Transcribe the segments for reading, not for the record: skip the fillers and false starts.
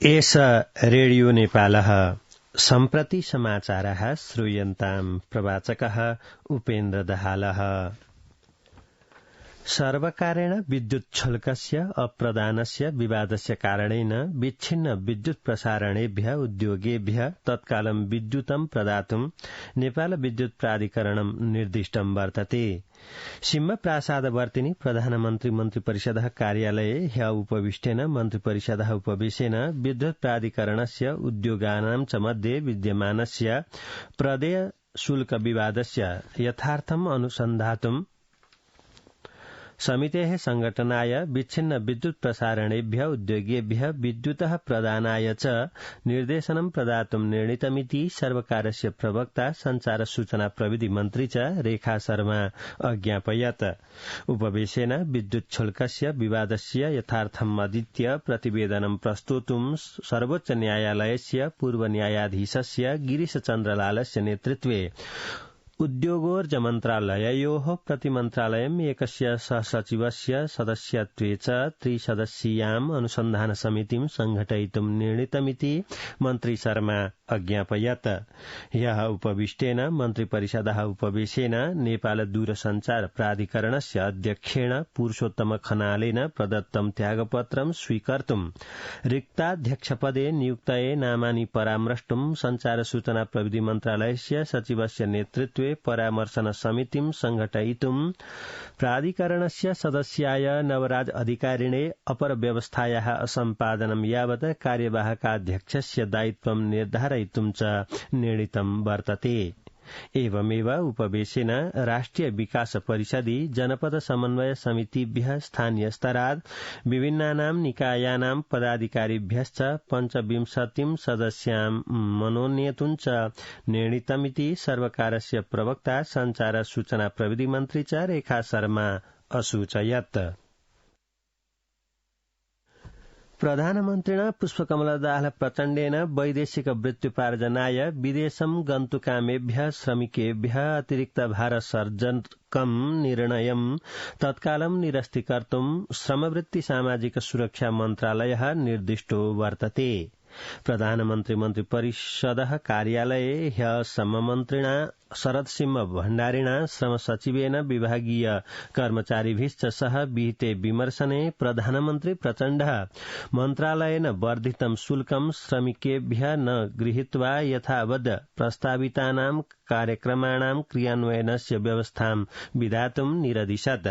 एष रेडियो नेपालः सम्प्रति समाचारः श्रूयन्ताम् प्रवाचकः उपेन्द्र दहालः। सर्वकारेण विद्युच्छुल्कस्य अप्रदानस्य विवादस्य कारणेन विच्छिन्न विद्युत प्रसारणेभ्यः उद्योगेभ्यः तत्कालं विद्युतं प्रदातुं नेपाल विद्युत प्राधिकरणं निर्दिष्टं वर्तते। सिंहप्रासादवर्तिनि प्रधानमन्त्री मन्त्रिपरिषदः कार्यालये ह्य उपविष्टेन मन्त्रिपरिषदः उपवेशेन विद्युत प्राधिकरणस्य उद्योगानां च मध्ये विद्यमानस्य प्रदेय शुल्क विवादस्य यथार्थम् अनुसन्धातुं समितेः संघटनाय विच्छिन्न विद्युत प्रसारणेभ्यः उद्योगेभ्यः विद्युतः प्रदानाय च निर्देशनं प्रदातुं निर्णीतमिति सर्वकारस्य प्रवक्ता संचार सूचना प्रविधि मन्त्री च रेखा शर्मा अज्ञापयत्। उपवेशेन विद्युच्छुल्कस्य विवादस्य यथार्थम् अधीत्य प्रतिवेदनं प्रस्तोतुं सर्वोच्च न्यायालयस्य पूर्व न्यायाधीशस्य गिरीश चन्द्रलालस्य नेतृत्वे उद्योगोर्ज मन्त्रालययोः प्रतिमन्त्रालयम् एकस्य सहसचिवस्य सदस्यत्वे च त्रिसदस्यीयाम् अनुसन्धान समितिं संघटयितुं निर्णीतमिति मन्त्री शर्मा अज्ञापयत्। ह्यः उपविष्टेन मन्त्रिपरिषदः उपवेशेन नेपाल दूरसञ्चार प्राधिकरणस्य अध्यक्षेण पुरुषोत्तम खनालेन प्रदत्तं त्यागपत्रं स्वीकर्तुं रिक्ताध्यक्षपदे नियुक्तये नामानि परामृष्टुं संचार सूचना प्रविधि मन्त्रालयस्य सचिवस्य नेतृत्वे परामर्शन समितिं संघटयितुं प्राधिकरणस्य सदस्याय नवराज अधिकारिणे अपर व्यवस्थायाः असम्पादनं यावत् कार्यवाहकाध्यक्षस्य दायित्वं निर्धारयितुं च निर्णीतं वर्तते। एवमेव उपवेशेन राष्ट्रिय विकास परिषदि जनपद समन्वय समितिभ्यः स्थानीय स्तरात् विभिन्नानां निकायानां पदाधिकारिभ्यश्च 25 सदस्यां मनोनेतुं च निर्णीतमिति सर्वकारस्य प्रवक्ता संचार सूचना प्रविधि मन्त्री च रेखा शर्मा असूचयत्। प्रधानमन्त्रिणा पुष्पकमलदास प्रचण्डेन वैदेशिक वृत्त्युपार्जनाय विदेशं गन्तुकामेभ्यः श्रमिकेभ्यः अतिरिक्त भारसर्जकं निर्णयं तत्कालं निरस्तीकर्तुं श्रमवृत्ति सामाजिक सुरक्षा मन्त्रालयः निर्दिष्टो वर्तते। प्रधानमन्त्री मन्त्रिपरिषदः कार्यालये ह्यः श्रममन्त्रिणा शरदसिंह भण्डारिणा श्रमसचिवेन विभागीय कर्मचारिभिश्च सह विहिते विमर्शने प्रधानमन्त्री प्रचण्डः मन्त्रालयेन वर्धितं शुल्कं श्रमिकेभ्यः न गृहीत्वा यथावद् प्रस्तावितानां कार्यक्रमाणां क्रियान्वयनस्य व्यवस्थां विधातुं निरदिशत्।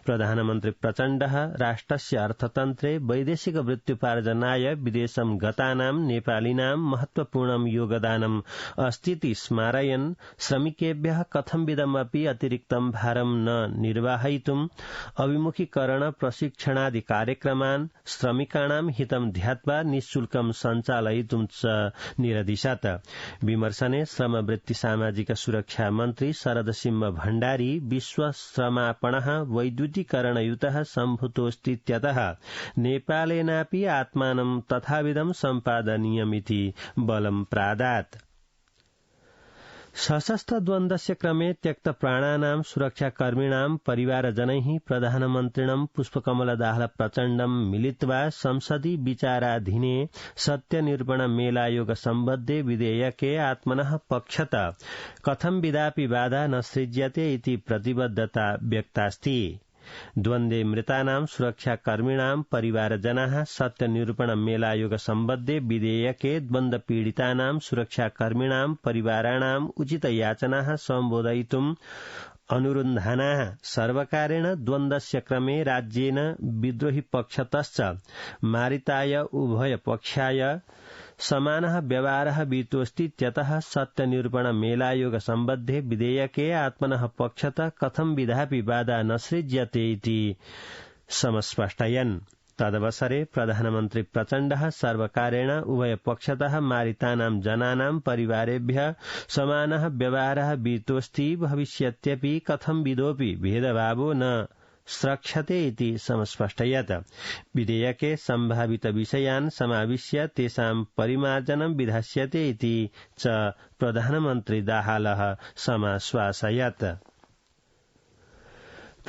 प्रधानमन्त्री प्रचण्डः राष्ट्रस्य अर्थतन्त्रे वैदेशिक वृत्त्युपार्जनाय विदेशं गतानां नेपालिनां महत्वपूर्णं योगदानम् अस्तीति स्मारयन् श्रमिकेभ्यः कथंविधमपि अतिरिक्तं भारं न निर्वाहयितुं अभिमुखीकरण प्रशिक्षणादि कार्यक्रमान् श्रमिकाणां हितं ध्यात्वा निःशुल्कं सञ्चालयितुं च निरदिशत्। विमर्शने श्रमवृत्ति सामाजिक सुरक्षा मन्त्री शरदसिंह भण्डारी विश्व श्रमापणः वैद्युतीकरणयुतः सम्भूतोऽस्तीत्यतः नेपालेनापि आत्मानं तथाविधं सम्पादनीयमिति बलं प्रादात्। सशस्त्र द्वन्द्वस्य क्रमे त्यक्त प्राणानां सुरक्षाकर्मिणां परिवारजनैः प्रधानमन्त्रिणं पुष्पकमलदास प्रचण्डं मिलित्वा संसदि विचाराधीने सत्यनिरूपण मेलायोग सम्बद्धे विधेयके आत्मनः पक्षतः कथंविधापि बाधा न सृज्यते इति प्रतिबद्धता व्यक्तास्ति। द्वन्द्वे मृतानां सुरक्षाकर्मिणां परिवारजनाः सत्यनिरूपण मेलायोग सम्बद्धे विधेयके द्वन्द्व पीडितानां सुरक्षाकर्मिणां परिवाराणाम् उचित याचनाः सम्बोधयितुम् अनुरुन्धानाः सर्वकारेण द्वन्द्वस्य क्रमे राज्येन विद्रोही पक्षतश्च मारिताय उभय पक्षाय समानः व्यवहारः विहितोऽस्तीत्यतः सत्यनिरूपण मेलायोग सम्बद्धे विधेयके आत्मनः पक्षतः कथंविधापि बाधा न सृज्यते इति समस्पष्टयन्। तदवसरे प्रधानमन्त्री प्रचण्डः सर्वकारेण उभय पक्षतः मारितानां जनानां परिवारेभ्यः समानः व्यवहारः विहितोऽस्ति भविष्यत्यपि कथंविधोऽपि भेदभावो न स्रक्ष्यते इति समस्पष्टयत्। विधेयके सम्भावित विषयान् समाविश्य तेषां परिमार्जनं विधास्यते इति च प्रधानमन्त्री दाहालः समाश्वासयत्।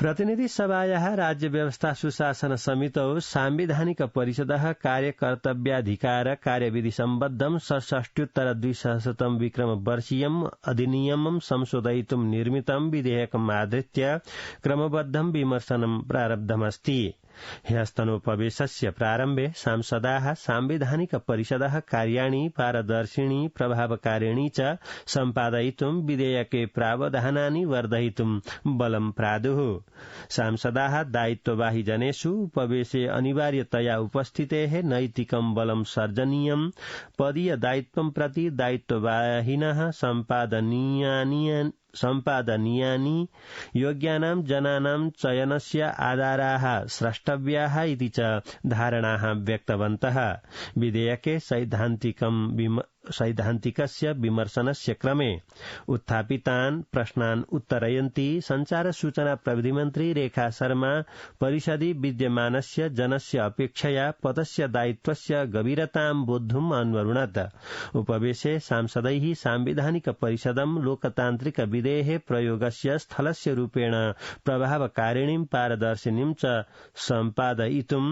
प्रतिनिधि सभायाः राज्य व्यवस्था सुशासन समितौ सांविधानिक परिषदः कार्यकर्तव्याधिकार कार्यविधि सम्बद्धं 67-2000 विक्रम वर्षीयम् अधिनियमं संशोधयितुं निर्मितं विधेयकम् आधृत्य क्रमबद्धं विमर्शनं प्रारब्धमस्ति। ह्यस्तनोपवेशस्य प्रारम्भे सांसदाः सांविधानिक परिषदः कार्याणि पारदर्शिणी प्रभावकारिणी च सम्पादयितुं विधेयके प्रावधानानि वर्धयितुं बलं प्रादुः। सांसदाः दायित्ववाही जनेषु उपवेशे अनिवार्यतया उपस्थितेः नैतिकं बलं सर्जनीयं पदीय दायित्वं प्रति दायित्ववाहिनः सम्पादनीयानि योग्यानां जनानां चयनस्य आधाराः स्रष्टव्याः इति च धारणाः व्यक्तवन्तः। विधेयके सैद्धान्तिकस्य विमर्शनस्य क्रमे उत्थापितान् प्रश्नान् उत्तरयन्ती संचार सूचना प्रविधि मन्त्री रेखा शर्मा परिषदि विद्यमानस्य जनस्य अपेक्षया पदस्य दायित्वस्य गभीरतां बोद्धुम् अन्वरुणत्। उपवेशे सांसदैः सांविधानिक परिषदं लोकतान्त्रिक विधेः प्रयोगस्य स्थलस्य रूपेण प्रभावकारिणीं पारदर्शिनीं च सम्पादयितुं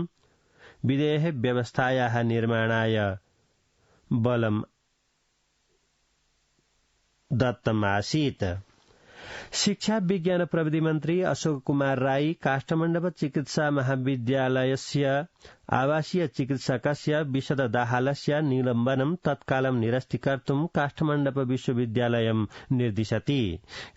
विधेः व्यवस्थायाः निर्माणाय बलं दत्तमासीत्। शिक्षा विज्ञान प्रविधि मन्त्री अशोक कुमार राई काष्ठमण्डप चिकित्सा महाविद्यालयस्य आवासीय चिकित्सकस्य विशददाहालस्य निलम्बनं तत्कालं निरस्तीकर्तुं काष्ठमण्डप विश्वविद्यालयं निर्दिशति।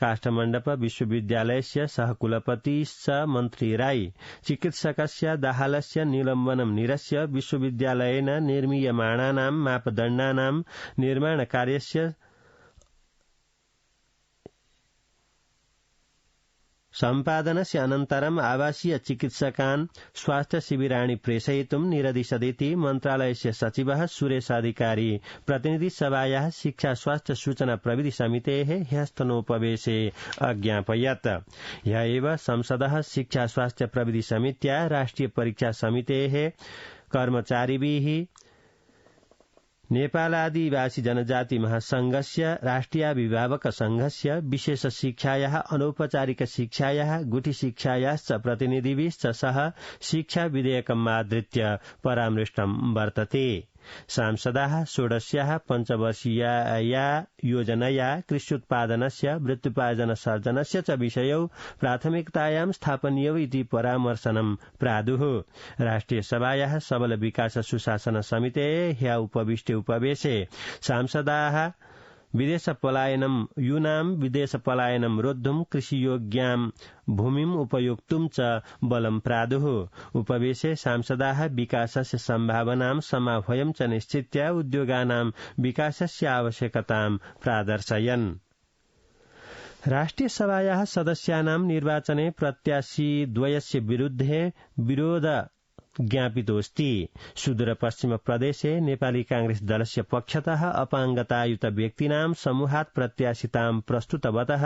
काष्ठमण्डप विश्वविद्यालयस्य सहकुलपतिश्च मन्त्री राई चिकित्सकस्य दाहालस्य निलम्बनं निरस्य विश्वविद्यालयेन निर्मीयमाणानां मापदण्डानां निर्माणकार्यस्य सम्पादनस्य अनन्तरम् आवासीय चिकित्सकान् स्वास्थ्य शिबिराणि प्रेषयितुं निरदिशदिति मन्त्रालयस्य सचिवः सुरेश अधिकारी प्रतिनिधि सभायाः शिक्षा स्वास्थ्य सूचना प्रविधि समितेः ह्यस्तनोपवेशे अज्ञापयत्। ह्य एव संसदः शिक्षा स्वास्थ्य प्रविधि समित्या राष्ट्रिय परीक्षा समितेः कर्मचारिभिः नेपाल आदिवासी जनजाति महासंघस्य राष्ट्रियाभिभावक संघस्य विशेष शिक्षायाः अनौपचारिक शिक्षायाः गुठी शिक्षायाश्च प्रतिनिधिभिश्च सह शिक्षा विधेयकम् आधृत्य परामृष्टं वर्तते। सांसदाः षोडश्याः पञ्चवर्षीया योजनया कृष्युत्पादनस्य वृत्त्युपार्जन सर्जनस्य च विषयौ प्राथमिकतायां स्थापनीयौ इति परामर्शनं प्रादुः। राष्ट्रिय सभायाः सबल विकास सुशासन समितेः ह्य उपविष्टे उपवेशे सांसदाः यूनां विदेश पलायनं रोद्धुं कृषियोग्यां भूमिम् उपयोक्तुं च बलं प्रादुः। उपवेशे सांसदाः विकासस्य सम्भावनां समाह्वयं च निश्चित्य उद्योगानां विकासस्य आवश्यकतां प्रादर्शयन्। राष्ट्रिय सभायाः सदस्यानां निर्वाचने प्रत्याशिद्वयस्य विरुद्धे विरोध ज्ञापितोऽस्ति। सुदूर पश्चिम प्रदेशे नेपाली कांग्रेस दलस्य पक्षतः अपाङ्गतायुत व्यक्तीनां समूहात् प्रत्याशितां प्रस्तुतवतः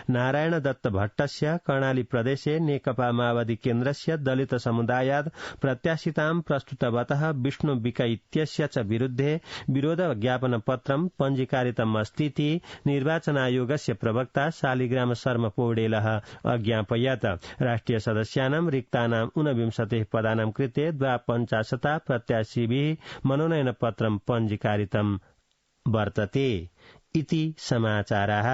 नारायण दत्त भट्टस्य, कर्णाली प्रदेशे नेकपा माओवादी केन्द्रस्य दलित समुदायात् प्रत्याशितां प्रस्तुतवतः विष्णु विक इत्यस्य च विरुद्धे विरोध ज्ञापन पत्रं पञ्जीकारितम् अस्तीति निर्वाचन आयोगस्य प्रवक्ता शालिग्राम शर्मा पौडेलः अज्ञापयत्। राष्ट्रिय सदस्यानां रिक्तानां 49 पदानां कृते 52 प्रत्याशिभिः मनोनयन पत्रं पञ्जीकारितं वर्तते इति समाचारः।